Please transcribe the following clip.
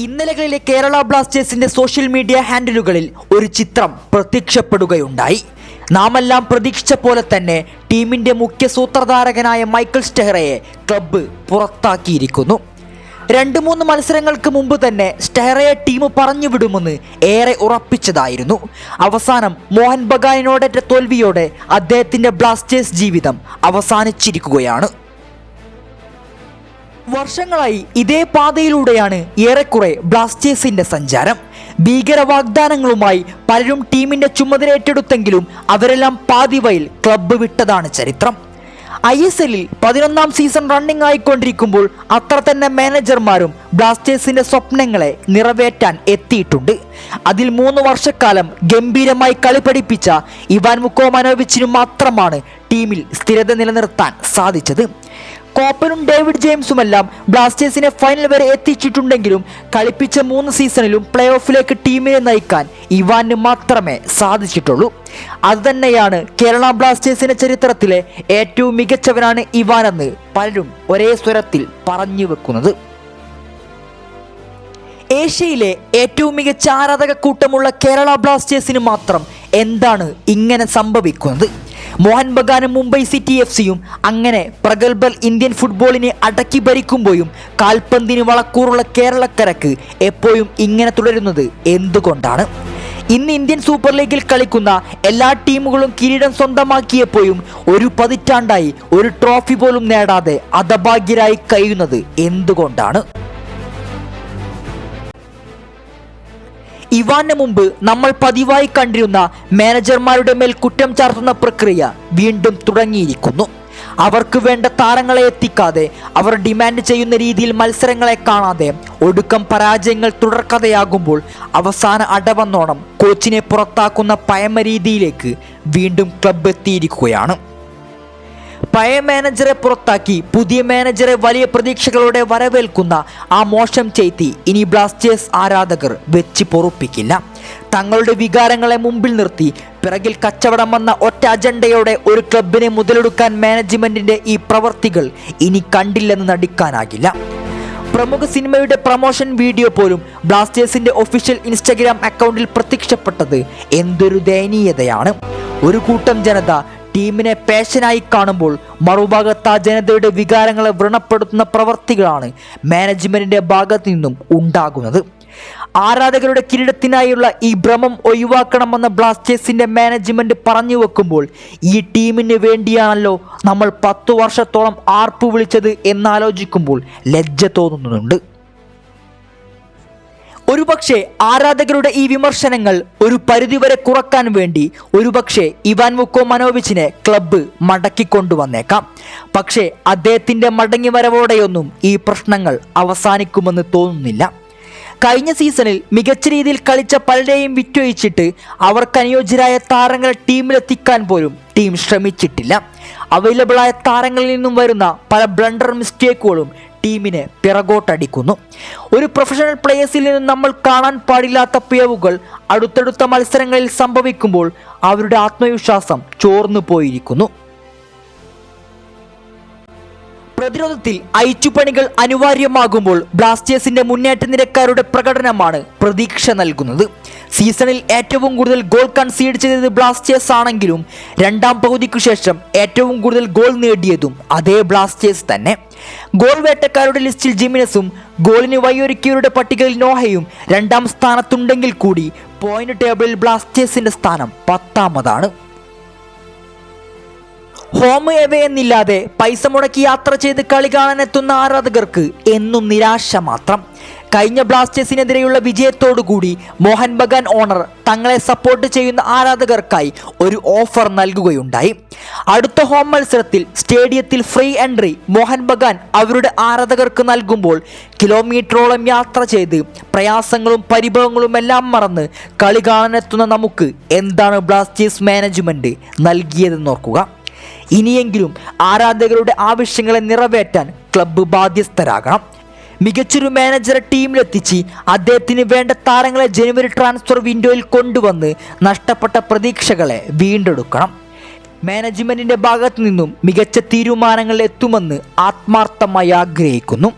ഇന്നലകളിലെ കേരള ബ്ലാസ്റ്റേഴ്സിന്റെ social media ഹാൻഡിലുകളിൽ ഒരു ചിത്രം പ്രത്യക്ഷപ്പെടുകയുണ്ടായി. നാമെല്ലാം പ്രതീക്ഷിച്ച പോലെ തന്നെ ടീമിന്റെ മുഖ്യ സൂത്രധാരകനായ മൈക്കൽ സ്റ്റെഹറയെ ക്ലബ്ബ് പുറത്താക്കിയിരിക്കുന്നു. 2-3 മത്സരങ്ങൾക്ക് മുമ്പ് തന്നെ സ്റ്റെഹറയെ ടീം പറഞ്ഞുവിടുമെന്ന് ഏറെ ഉറപ്പിച്ചതായിരുന്നു. അവസാനം മോഹൻ ബഗാനിനോടേറ്റ തോൽവിയോടെ അദ്ദേഹത്തിന്റെ ബ്ലാസ്റ്റേഴ്സ് ജീവിതം അവസാനിച്ചിരിക്കുകയാണ്. വർഷങ്ങളായി ഇതേ പാതയിലൂടെയാണ് ഏറെക്കുറെ ബ്ലാസ്റ്റേഴ്സിന്റെ സഞ്ചാരം. ഭീകര വാഗ്ദാനങ്ങളുമായി പലരും ടീമിന്റെ ചുമതല ഏറ്റെടുത്തെങ്കിലും അവരെല്ലാം പാതിവയിൽ ക്ലബ്ബ് വിട്ടതാണ് ചരിത്രം. ISLൽ 11ാം സീസൺ റണ്ണിംഗ് ആയിക്കൊണ്ടിരിക്കുമ്പോൾ അത്ര തന്നെ മാനേജർമാരും ബ്ലാസ്റ്റേഴ്സിന്റെ സ്വപ്നങ്ങളെ നിറവേറ്റാൻ എത്തിയിട്ടുണ്ട്. അതിൽ 3 വർഷക്കാലം ഗംഭീരമായി കളി പഠിപ്പിച്ച ഇവാൻ വുക്കോമനോവിച്ചിനു മാത്രമാണ് ടീമിൽ സ്ഥിരത നിലനിർത്താൻ സാധിച്ചത്. കോപ്പനും ഡേവിഡ് ജെയിംസുമെല്ലാം ബ്ലാസ്റ്റേഴ്സിനെ ഫൈനൽ വരെ എത്തിച്ചിട്ടുണ്ടെങ്കിലും കളിപ്പിച്ച 3 സീസണിലും പ്ലേ ഓഫിലേക്ക് ടീമിനെ നയിക്കാൻ ഇവാന് മാത്രമേ സാധിച്ചിട്ടുള്ളൂ. അതുതന്നെയാണ് കേരള ബ്ലാസ്റ്റേഴ്സിന്റെ ചരിത്രത്തിലെ ഏറ്റവും മികച്ചവനാണ് ഇവാനെന്ന് പലരും ഒരേ സ്വരത്തിൽ പറഞ്ഞു വെക്കുന്നത്. ഏഷ്യയിലെ ഏറ്റവും മികച്ച ആരാധക കൂട്ടമുള്ള കേരള ബ്ലാസ്റ്റേഴ്സിന് മാത്രം എന്താണ് ഇങ്ങനെ സംഭവിക്കുന്നത്? മോഹൻ ബഗാനും മുംബൈ സിറ്റി FC-യും അങ്ങനെ പ്രഗത്ഭർ ഇന്ത്യൻ ഫുട്ബോളിനെ അടക്കി ഭരിക്കുമ്പോഴും കാൽപന്തിന് വളക്കൂറുള്ള കേരളക്കരക്ക് എപ്പോഴും ഇങ്ങനെ തുടരുന്നത് എന്തുകൊണ്ടാണ്? ഇന്ന് ഇന്ത്യൻ സൂപ്പർ ലീഗിൽ കളിക്കുന്ന എല്ലാ ടീമുകളും കിരീടം സ്വന്തമാക്കിയപ്പോഴും ഒരു പതിറ്റാണ്ടായി ഒരു ട്രോഫി പോലും നേടാതെ അധഭാഗ്യരായി കഴിയുന്നത് എന്തുകൊണ്ടാണ്? ഇവാന് മുമ്പ് നമ്മൾ പതിവായി കണ്ടിരുന്ന മാനേജർമാരുടെ മേൽ കുറ്റം ചാർത്തുന്ന പ്രക്രിയ വീണ്ടും തുടങ്ങിയിരിക്കുന്നു. അവർക്ക് വേണ്ട താരങ്ങളെ എത്തിക്കാതെ, അവർ ഡിമാൻഡ് ചെയ്യുന്ന രീതിയിൽ മത്സരങ്ങളെ കാണാതെ, ഒടുക്കം പരാജയങ്ങൾ തുടർക്കഥയാകുമ്പോൾ അവസാന അടവന്നോണം കോച്ചിനെ പുറത്താക്കുന്ന പഴമ രീതിയിലേക്ക് വീണ്ടും ക്ലബ്ബ് എത്തിയിരിക്കുകയാണ്. പഴയ മാനേജറെ പുറത്താക്കി പുതിയ മാനേജറെ വലിയ പ്രതീക്ഷകളോടെ വരവേൽക്കുന്ന ആ മോശം ചെയ്തി ഇനി ബ്ലാസ്റ്റേഴ്സ് ആരാധകർ വെച്ച് പൊറുപ്പിക്കില്ല. തങ്ങളുടെ വികാരങ്ങളെ മുമ്പിൽ നിർത്തി പിറകിൽ കച്ചവടം വന്ന ഒറ്റ അജണ്ടയോടെ ഒരു ക്ലബിനെ മുതലെടുക്കാൻ മാനേജ്മെന്റിന്റെ ഈ പ്രവർത്തികൾ ഇനി കണ്ടില്ലെന്ന് നടിക്കാനാകില്ല. പ്രമുഖ സിനിമയുടെ പ്രൊമോഷൻ വീഡിയോ പോലും ബ്ലാസ്റ്റേഴ്സിന്റെ ഒഫീഷ്യൽ ഇൻസ്റ്റഗ്രാം അക്കൗണ്ടിൽ പ്രത്യക്ഷപ്പെട്ടത് എന്തൊരു ദയനീയതയാണ്. ഒരു കൂട്ടം ജനത ടീമിനെ പാഷനായി കാണുമ്പോൾ മറുഭാഗത്ത് ആ ജനതയുടെ വികാരങ്ങളെ വ്രണപ്പെടുത്തുന്ന പ്രവർത്തികളാണ് മാനേജ്മെന്റിന്റെ ഭാഗത്തു നിന്നും ഉണ്ടാകുന്നത്. ആരാധകരുടെ കിരീടത്തിനായുള്ള ഈ ഭ്രമം ഒഴിവാക്കണമെന്ന ബ്ലാസ്റ്റേഴ്സിന്റെ മാനേജ്മെന്റ് പറഞ്ഞു വെക്കുമ്പോൾ ഈ ടീമിന് വേണ്ടിയാണല്ലോ നമ്മൾ 10 വർഷത്തോളം ആർപ്പ് വിളിച്ചത് എന്നാലോചിക്കുമ്പോൾ ലജ്ജ തോന്നുന്നുണ്ട്. ഒരുപക്ഷെ ആരാധകരുടെ ഈ വിമർശനങ്ങൾ ഒരു പരിധിവരെ കുറക്കാൻ വേണ്ടി ഒരുപക്ഷെ ഇവാൻ വുക്കോമനോവിച്ചിനെ ക്ലബ്ബ് മടക്കിക്കൊണ്ടുവന്നേക്കാം. പക്ഷേ അദ്ദേഹത്തിന്റെ മടങ്ങിവരവോടെയൊന്നും ഈ പ്രശ്നങ്ങൾ അവസാനിക്കുമെന്ന് തോന്നുന്നില്ല. കഴിഞ്ഞ സീസണിൽ മികച്ച രീതിയിൽ കളിച്ച പലരെയും വിറ്റൊഴിച്ചിട്ട് അവർക്ക് അനുയോജ്യരായ താരങ്ങളെ ടീമിലെത്തിക്കാൻ പോലും ടീം ശ്രമിച്ചിട്ടില്ല. അവൈലബിളായ താരങ്ങളിൽ നിന്നും വരുന്ന പല ബ്ലണ്ടർ മിസ്റ്റേക്കുകളും ടീമിനെ പിറകോട്ടടിക്കുന്നു. ഒരു പ്രൊഫഷണൽ പ്ലേയേഴ്സിൽ നിന്നും നമ്മൾ കാണാൻ പാടില്ലാത്ത പിഴവുകൾ അടുത്തടുത്ത മത്സരങ്ങളിൽ സംഭവിക്കുമ്പോൾ അവരുടെ ആത്മവിശ്വാസം ചോർന്നു പോയിരിക്കുന്നു. പ്രതിരോധത്തിൽ അയച്ചുപണികൾ അനിവാര്യമാകുമ്പോൾ ബ്ലാസ്റ്റേഴ്സിന്റെ മുന്നേറ്റ നിരക്കാരുടെ പ്രകടനമാണ് പ്രതീക്ഷ നൽകുന്നത്. സീസണിൽ ഏറ്റവും കൂടുതൽ ഗോൾ കൺസീഡ് ചെയ്തത് ബ്ലാസ്റ്റേഴ്സ് ആണെങ്കിലും 2ാം പകുതിക്കു ശേഷം ഏറ്റവും കൂടുതൽ ഗോൾ നേടിയതും അതേ ബ്ലാസ്റ്റേഴ്സ് തന്നെ. ഗോൾ വേട്ടക്കാരുടെ ലിസ്റ്റിൽ ജിമിനസും ഗോളിന് വഴിയൊരുക്കിയവരുടെ പട്ടികയിൽ നോഹയും 2ാം സ്ഥാനത്തുണ്ടെങ്കിൽ കൂടി പോയിന്റ് ടേബിളിൽ ബ്ലാസ്റ്റേഴ്സിന്റെ സ്ഥാനം 10ാമതാണ്. ഹോം എവേ എന്നില്ലാതെ പൈസ മുടക്കി യാത്ര ചെയ്ത് കളി കാണാനെത്തുന്ന ആരാധകർക്ക് എന്നും നിരാശ മാത്രം. കഴിഞ്ഞ ബ്ലാസ്റ്റേഴ്സിനെതിരെയുള്ള വിജയത്തോടുകൂടി മോഹൻ ബഗാൻ ഓണർ തങ്ങളെ സപ്പോർട്ട് ചെയ്യുന്ന ആരാധകർക്കായി ഒരു ഓഫർ നൽകുകയുണ്ടായി. അടുത്ത ഹോം മത്സരത്തിൽ സ്റ്റേഡിയത്തിൽ ഫ്രീ എൻട്രി മോഹൻ ബഗാൻ അവരുടെ ആരാധകർക്ക് നൽകുമ്പോൾ കിലോമീറ്ററോളം യാത്ര ചെയ്ത് പ്രയാസങ്ങളും പരിഭവങ്ങളും എല്ലാം മറന്ന് കളി കാണാനെത്തുന്ന നമുക്ക് എന്താണ് ബ്ലാസ്റ്റേഴ്സ് മാനേജ്മെന്റ് നൽകിയതെന്ന് ഓർക്കുക. ഇനിയെങ്കിലും ആരാധകരുടെ ആവശ്യങ്ങളെ നിറവേറ്റാൻ ക്ലബ്ബ് ബാധ്യസ്ഥരാകണം. മികച്ചൊരു മാനേജറെ ടീമിലെത്തിച്ച് അദ്ദേഹത്തിന് വേണ്ട താരങ്ങളെ ജനുവരി ട്രാൻസ്ഫർ വിൻഡോയിൽ കൊണ്ടുവന്ന് നഷ്ടപ്പെട്ട പ്രതീക്ഷകളെ വീണ്ടെടുക്കണം. മാനേജ്മെന്റിന്റെ ഭാഗത്തു നിന്നും മികച്ച തീരുമാനങ്ങൾ എത്തുമെന്ന് ആത്മാർത്ഥമായി ആഗ്രഹിക്കുന്നു.